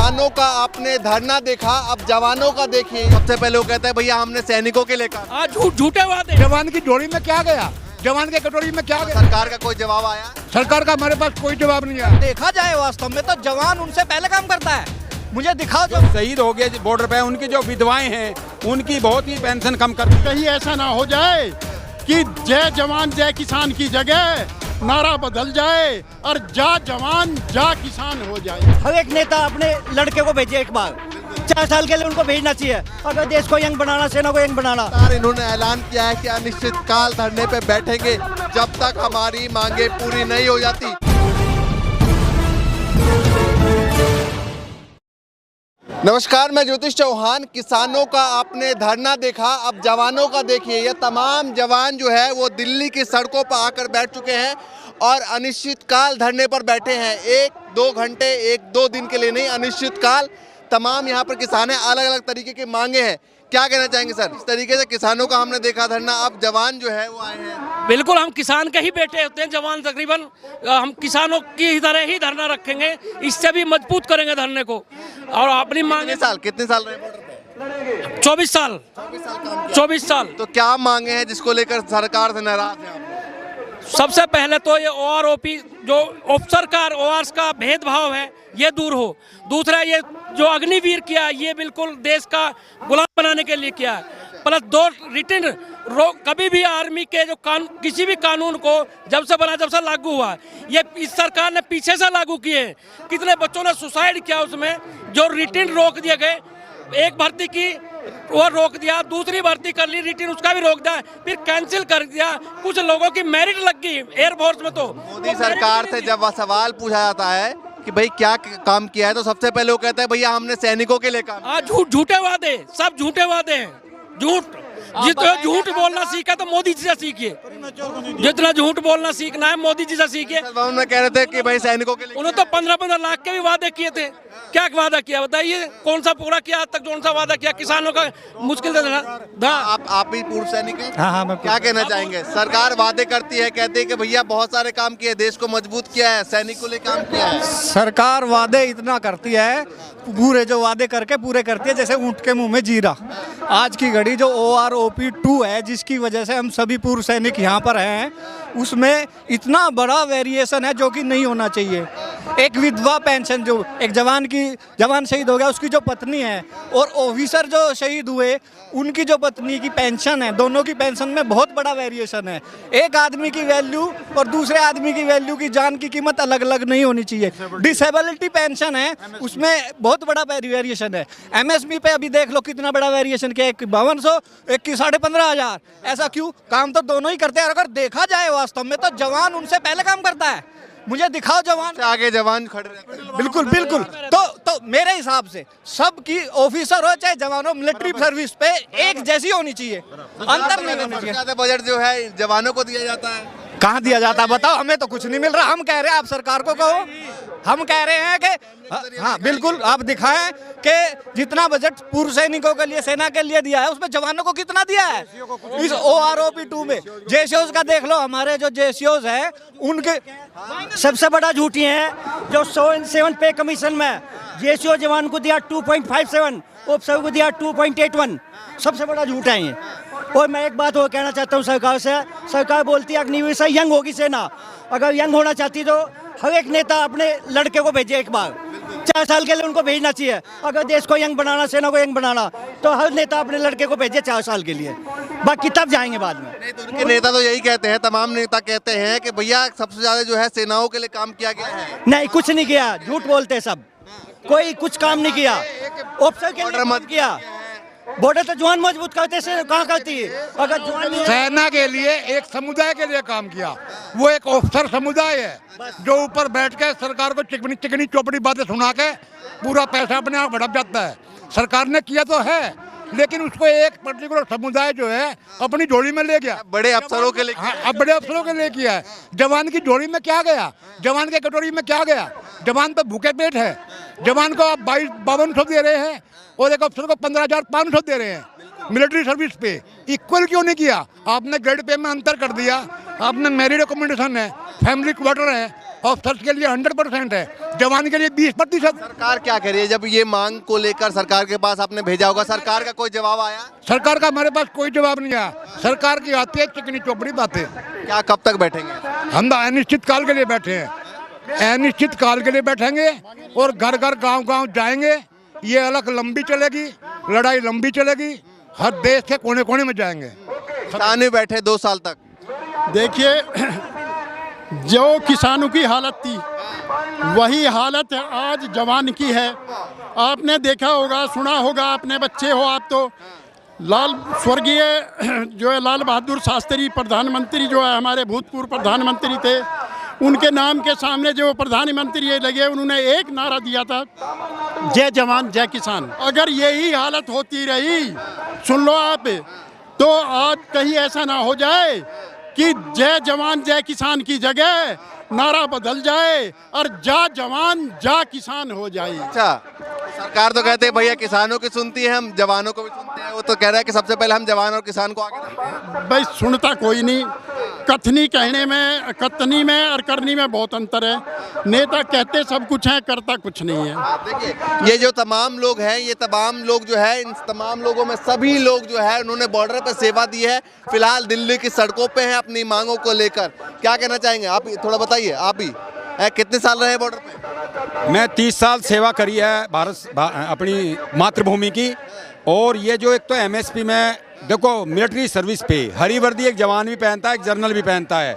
किसानों का आपने धरना देखा, अब जवानों का देखिए। सबसे पहले वो कहते हैं भैया हमने सैनिकों के लिए कहा। झूठे वादे। जवान की झोली में क्या गया, जवान के कटोरी में क्या गया? सरकार का कोई जवाब आया? सरकार का हमारे पास कोई जवाब नहीं आया। देखा जाए वास्तव में तो जवान उनसे पहले काम करता है। मुझे दिखाओ जो शहीद हो गए बॉर्डर पे, उनकी जो विधवाएं हैं उनकी बहुत ही पेंशन कम कर दी। कहीं ऐसा ना हो जाए कि जय जवान जय किसान की जगह नारा बदल जाए और जा जवान जा किसान हो जाए। हर एक नेता अपने लड़के को भेजे एक बार, 4 साल के लिए उनको भेजना चाहिए अगर देश को यंग बनाना, सेना को यंग बनाना। इन्होंने ऐलान किया है कि अनिश्चितकाल धरने पे बैठेंगे जब तक हमारी मांगे पूरी नहीं हो जाती। नमस्कार, मैं ज्योतिष चौहान। किसानों का आपने धरना देखा, अब जवानों का देखिए। ये तमाम जवान जो है वो दिल्ली की सड़कों पर आकर बैठ चुके हैं और अनिश्चितकाल धरने पर बैठे हैं। 1-2 घंटे, 1-2 दिन के लिए नहीं, अनिश्चितकाल। तमाम यहाँ पर किसान हैं, अलग अलग तरीके की मांगे हैं। क्या कहना चाहेंगे सर? इस तरीके से किसानों का हमने देखा धरना, अब जवान जो है वो आए हैं। बिल्कुल, हम किसान के ही बेटे होते हैं जवान। तकरीबन हम किसानों की तरह ही धरना रखेंगे, इससे भी मजबूत करेंगे धरने को। और अपनी मांगे कितने साल रहे बॉर्डर पे? 24 साल। 24 साल। तो क्या मांगे हैं जिसको लेकर सरकार से नाराज है? सबसे पहले तो ये OROP जो सरकार ORs का भेदभाव है ये दूर हो। दूसरा, ये जो अग्निवीर किया ये बिल्कुल देश का गुलाम बनाने के लिए किया है। प्लस 2 रिटर्न कभी भी आर्मी के जो किसी भी कानून को जब से लागू हुआ ये इस सरकार ने पीछे से लागू किए। कितने बच्चों ने सुसाइड किया उसमें, जो रिटर्न रोक दिए गए। एक भर्ती की वो रोक दिया, दूसरी भर्ती कर ली, रिटर्न उसका भी रोक दिया, फिर कैंसिल कर दिया। कुछ लोगों की मेरिट लग गई एयरफोर्स में। तो मोदी सरकार से जब सवाल पूछा जाता है कि भाई क्या काम किया है, तो सबसे पहले वो कहते हैं भैया हमने सैनिकों के लिए काम। झूठे वादे, सब झूठे वादे हैं। झूठ, जितना झूठ बोलना सीखा तो मोदी जी से सीखिए। जितना झूठ बोलना सीखना है मोदी जी से सीखिए। उन्होंने कह रहे थे कि भाई सैनिकों के लिए, उन्होंने तो 15-15 लाख के भी वादे किए थे। क्या वादा किया बताइए, कौन सा पूरा किया आज तक? कौन सा वादा किया? किसानों का मुश्किल था। आप भी पूर्व सैनिक हैं? हाँ, क्या कहना चाहेंगे? सरकार वादे करती है, कहती है कि भैया बहुत सारे काम किए, देश को मजबूत किया है, सैनिक को लिए काम किया है। सरकार वादे इतना करती है, पूरे जो वादे करके पूरे करती है जैसे ऊंट के मुंह में जीरा। आज की घड़ी जो OROP 2 है जिसकी वजह से हम सभी पूर्व सैनिक यहाँ पर हैं, उसमें इतना बड़ा वेरिएशन है जो कि नहीं होना चाहिए। एक विधवा पेंशन, जो एक जवान शहीद हो गया उसकी जो पत्नी है और ऑफिसर जो शहीद हुए उनकी जो पत्नी की पेंशन है, दोनों की पेंशन में बहुत बड़ा वेरिएशन है। एक आदमी की वैल्यू और दूसरे आदमी की वैल्यू की जान की कीमत अलग अलग नहीं होनी चाहिए। डिसेबिलिटी पेंशन है उसमें बहुत बड़ा वेरिएशन है। MSP पे अभी देख लो कितना बड़ा वेरिएशन किया, एक 5200, एक की 15,500। ऐसा क्यों? काम तो दोनों ही करते हैं। अगर देखा जाए वास्तव में तो जवान उनसे पहले काम करता है। मुझे दिखाओ जवान आगे जवान खड़े रहते हैं। बिल्कुल बिल्कुल। तो मेरे हिसाब से सबकी, ऑफिसर हो चाहे जवान हो, मिलिट्री सर्विस पे एक जैसी होनी चाहिए, अंतर नहीं होना चाहिए। ज्यादा बजट जो है जवानों को दिया जाता है। कहाँ दिया जाता है बताओ? हमें तो कुछ नहीं मिल रहा। हम कह रहे हैं आप सरकार को कहो, हम कह रहे हैं कि हाँ बिल्कुल आप दिखाएं कि जितना बजट पूर्व सैनिकों के लिए, सेना के लिए दिया है उसमें जवानों को कितना दिया है। इस OROP 2 में JCOs का देख लो, हमारे जो JCOs हैं उनके सबसे बड़ा झूठी है जो 107 पे कमीशन में JCO जवान को दिया 2.57, ऑफिसर को दिया 2.81। सबसे बड़ा झूठ है ये। और मैं एक बात और कहना चाहता हूँ सरकार से। सरकार बोलती है अग्निवीर से यंग होगी सेना। अगर यंग होना चाहती तो हर एक नेता अपने लड़के को भेजे एक बार, 4 साल के लिए उनको भेजना चाहिए। अगर देश को यंग बनाना, सेना को यंग बनाना, तो हर नेता अपने लड़के को भेजे 4 साल के लिए, बाकी तब जाएंगे बाद में। नहीं, तो उनके नेता तो यही कहते हैं, तमाम नेता कहते हैं कि भैया सबसे ज्यादा जो है सेनाओं के लिए काम किया गया है। नहीं, कुछ नहीं किया, झूठ बोलते सब। कोई कुछ काम नहीं किया। ऑफिसर के लिए मत किया। बॉर्डर तो जवान मजबूत करते से कहाँ करती है? अगर जवान सेना के लिए एक समुदाय के लिए काम किया, वो एक ऑफिसर समुदाय है जो ऊपर बैठ के सरकार को चिकनी चौपड़ी बातें सुना के पूरा पैसा अपने आप हड़प जाता है। सरकार ने किया तो है, लेकिन उसको एक पर्टिकुलर समुदाय जो है अपनी झोली में ले गया। बड़े अफसरों के लिए। हाँ, अब बड़े अफसरों के लिए किया है। जवान की झोली में क्या गया, जवान के कटोरी में क्या गया? जवान तो भूखे पेट है। जवान को आप 5200 दे रहे हैं और एक अफसर को 15,500 दे रहे हैं। मिलिट्री सर्विस पे इक्वल क्यों नहीं किया? आपने ग्रेड पे में अंतर कर दिया। आपने मेरिट अकोमोडेशन है, फैमिली क्वार्टर है, ऑफिसर्स के लिए 100% है, जवान के लिए 20%। सरकार क्या कह रही है? जब ये मांग को लेकर सरकार के पास आपने भेजा होगा, सरकार का कोई जवाब आया? सरकार का हमारे पास कोई जवाब नहीं आया। सरकार की आती है चिकनी चौपड़ी बातें। क्या कब तक बैठेंगे? हम तो अनिश्चित काल के लिए बैठे हैं, अनिश्चित काल के लिए बैठेंगे और घर घर गांव गांव जाएंगे। ये अलग लंबी चलेगी, लड़ाई लंबी चलेगी, हर देश के कोने कोने में जाएंगे। किसान भी बैठे 2 साल तक। देखिए, जो किसानों की हालत थी वही हालत आज जवान की है। आपने देखा होगा, सुना होगा, अपने बच्चे हो आप तो, स्वर्गीय जो है लाल बहादुर शास्त्री प्रधानमंत्री जो है हमारे भूतपूर्व प्रधानमंत्री थे, उनके नाम के सामने जो प्रधानमंत्री लगे उन्होंने एक नारा दिया था, जय जवान जय किसान। अगर यही हालत होती रही, सुन लो आप, तो आज कहीं ऐसा ना हो जाए कि जय जवान जय किसान की जगह नारा बदल जाए और जा जवान जा किसान हो जाए। अच्छा, सरकार तो कहते हैं भैया किसानों की सुनती है, हम जवानों को भी सुनते हैं। वो तो कह रहा है कि सबसे पहले हम जवान और किसान को आगे रखते हैं। भाई सुनता कोई नहीं, कथनी कहने में, कथनी में और करनी में बहुत अंतर है। नेता कहते सब कुछ है, करता कुछ नहीं है। देखिए, ये जो तमाम लोग हैं, ये तमाम लोग जो है, इन तमाम लोगों में सभी लोग जो है उन्होंने बॉर्डर पे सेवा दी है। फिलहाल दिल्ली की सड़कों पे हैं अपनी मांगों को लेकर। क्या कहना चाहेंगे आप? थोड़ा बताइए, आप ही कितने साल रहे बॉर्डर पे? मैं 30 साल सेवा करी है अपनी मातृभूमि की। और ये जो एक तो एमएसपी में देखो, मिलिट्री सर्विस पे हरी वर्दी एक जवान भी पहनता है, एक जर्नल भी पहनता है।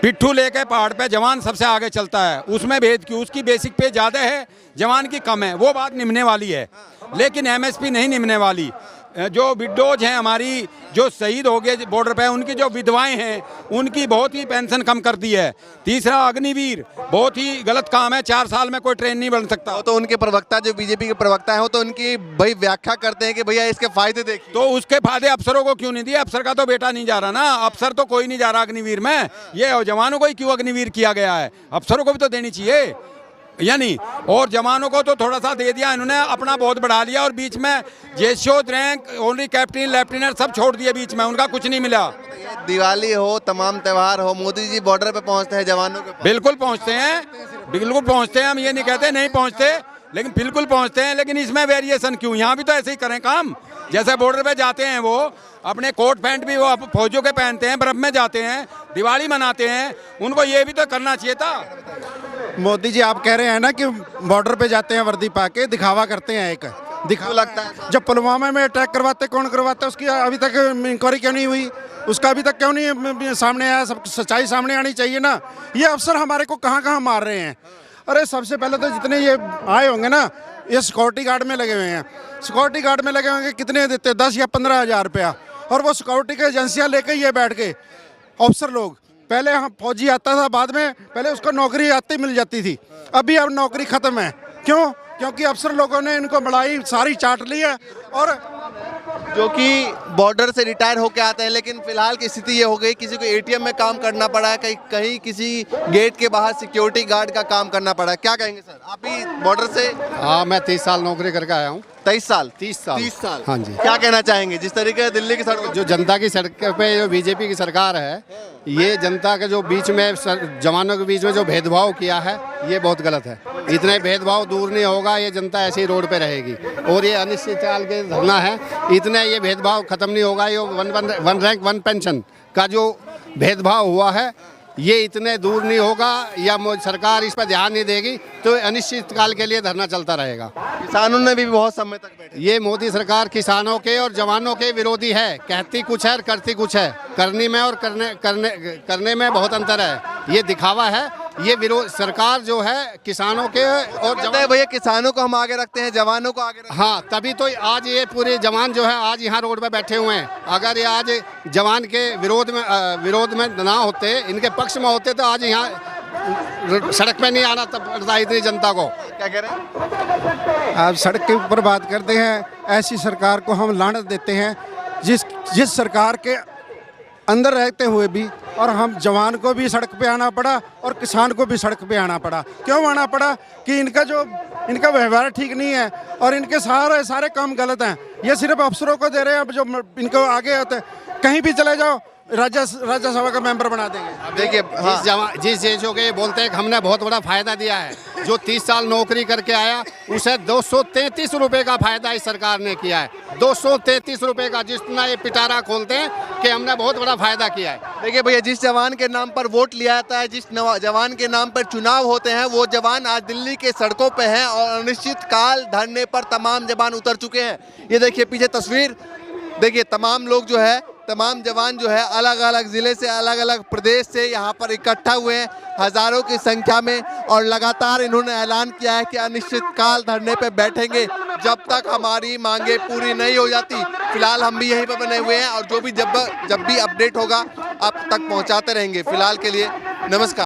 पिट्ठू लेके पहाड़ पे जवान सबसे आगे चलता है, उसमें भेद क्यों? उसकी बेसिक पे ज़्यादा है, जवान की कम है, वो बात निभने वाली है। लेकिन एमएसपी नहीं निभने वाली। जो विडोज हैं हमारी, जो शहीद हो गए बॉर्डर पे, उनकी जो विधवाएं हैं, उनकी बहुत ही पेंशन कम कर दी है। तीसरा, अग्निवीर बहुत ही गलत काम है, 4 साल में कोई ट्रेन नहीं बन सकता। तो उनके प्रवक्ता, जो बीजेपी के प्रवक्ता हैं, वो तो उनकी भाई व्याख्या करते हैं कि भैया इसके फायदे देखिए। तो उसके फायदे अफसरों को क्यों नहीं दिए? अफसर का तो बेटा नहीं जा रहा ना, अफसर तो कोई नहीं जा रहा अग्निवीर में। ये जवानों को ही क्यों अग्निवीर किया गया है? अफसरों को भी तो देनी चाहिए, यानी। और जवानों को तो थोड़ा सा दे दिया इन्होंने, अपना बहुत बढ़ा लिया। और बीच में जेशोद रैंक, ओनली कैप्टन, लेफ्टिनेंट सब छोड़ दिए बीच में, उनका कुछ नहीं मिला। दिवाली हो, तमाम त्यौहार हो, मोदी जी बॉर्डर पे पहुंचते हैं जवानों के पास। बिल्कुल पहुंचते हैं, बिल्कुल पहुंचते हैं। हम ये नहीं कहते नहीं पहुंचते, लेकिन बिल्कुल पहुंचते हैं। लेकिन इसमें वेरिएशन क्यों? यहाँ भी तो ऐसे ही करें काम। जैसे बॉर्डर पे जाते हैं, वो अपने कोट पैंट भी वो फौजियों के पहनते हैं, बर्फ में जाते हैं, दिवाली मनाते हैं, उनको ये भी तो करना चाहिए था। मोदी जी, आप कह रहे हैं ना कि बॉर्डर पे जाते हैं वर्दी पाके, दिखावा करते हैं। एक दिखावा लगता है। जब पुलवामा में अटैक करवाते, कौन करवाता है? उसकी अभी तक इंक्वायरी क्यों नहीं हुई? उसका अभी तक क्यों नहीं सामने आया? सब सच्चाई सामने आनी चाहिए ना। ये अफसर हमारे को कहाँ कहाँ मार रहे हैं। अरे सबसे पहले तो जितने ये आए होंगे ना, ये सिक्योरिटी गार्ड में लगे हुए हैं। सिक्योरिटी गार्ड में लगे होंगे, कितने देते? 10 या 15 हज़ार रुपया। और वो सिक्योरिटी की एजेंसियाँ लेके ये बैठ के अफसर लोग, पहले हम फौजी आता था, बाद में पहले उसको नौकरी आती मिल जाती थी। अभी अब नौकरी ख़त्म है। क्यों? क्योंकि अफसर लोगों ने इनको बड़ाई सारी चाट ली है। और जो कि बॉर्डर से रिटायर होके आते हैं, लेकिन फिलहाल की स्थिति ये हो गई, किसी को एटीएम में काम करना पड़ा है, कहीं किसी गेट के बाहर सिक्योरिटी गार्ड का काम करना पड़ा है। क्या कहेंगे सर, आप भी बॉर्डर से? हाँ, मैं 30 साल नौकरी करके आया हूँ। 23 साल? 30 साल। 30 साल, हाँ जी। क्या कहना चाहेंगे जिस तरीके से दिल्ली की सड़कों जो जनता की सड़क पे जो बीजेपी की सरकार है, ये जनता के जो बीच में जवानों के बीच में जो भेदभाव किया है, ये बहुत गलत है। इतने भेदभाव दूर नहीं होगा, ये जनता ऐसे ही रोड पे रहेगी। और ये अनिश्चितकाल के धरना है, इतने ये भेदभाव खत्म नहीं होगा। ये वन रैंक वन पेंशन का जो भेदभाव हुआ है, ये इतने दूर नहीं होगा, या सरकार इस पर ध्यान नहीं देगी तो अनिश्चित काल के लिए धरना चलता रहेगा। किसानों ने भी बहुत समय तक बैठे। ये मोदी सरकार किसानों के और जवानों के विरोधी है। कहती कुछ है और करती कुछ है। करनी में और करने में बहुत अंतर है। ये दिखावा है। ये विरोध सरकार जो है किसानों के और भैया किसानों को हम आगे रखते हैं, जवानों को आगे रखते हैं। हाँ, तभी तो आज ये पूरे जवान जो है आज यहाँ रोड पे बैठे हुए हैं। अगर ये आज जवान के विरोध में ना होते, इनके पक्ष में होते, तो आज यहाँ सड़क पे नहीं आना पड़ता इतनी जनता को। क्या कह रहे हैं आप? सड़क के ऊपर बात करते हैं, ऐसी सरकार को हम लानत देते हैं जिस सरकार के अंदर रहते हुए भी और हम जवान को भी सड़क पे आना पड़ा और किसान को भी सड़क पे आना पड़ा। क्यों आना पड़ा कि इनका व्यवहार ठीक नहीं है और इनके सारे काम गलत हैं। ये सिर्फ अफसरों को दे रहे हैं। अब जो इनको आगे होते हैं कहीं भी चले जाओ राज्यसभा का मेंबर बना देंगे। अब देखिए जिस देशों के बोलते हैं कि हमने बहुत बड़ा फायदा दिया है, जो 30 साल नौकरी करके आया उसे 233 रुपए का फायदा इस सरकार ने किया है। 233 रुपए का, जितना ये पिटारा खोलते हैं कि हमने बहुत बड़ा फायदा किया है। देखिए भैया, जिस जवान के नाम पर वोट लिया जाता है, जिस जवान के नाम पर चुनाव होते हैं, वो जवान आज दिल्ली के सड़कों पे हैं और अनिश्चित काल धरने पर तमाम जवान उतर चुके हैं। ये देखिए पीछे तस्वीर, देखिए तमाम लोग जो है, तमाम जवान जो है अलग अलग ज़िले से, अलग अलग प्रदेश से यहाँ पर इकट्ठा हुए हैं हज़ारों की संख्या में और लगातार इन्होंने ऐलान किया है कि अनिश्चितकाल धरने पे बैठेंगे जब तक हमारी मांगे पूरी नहीं हो जाती। फिलहाल हम भी यहीं पर बने हुए हैं और जो भी जब भी अपडेट होगा आप तक पहुँचाते रहेंगे। फिलहाल के लिए नमस्कार।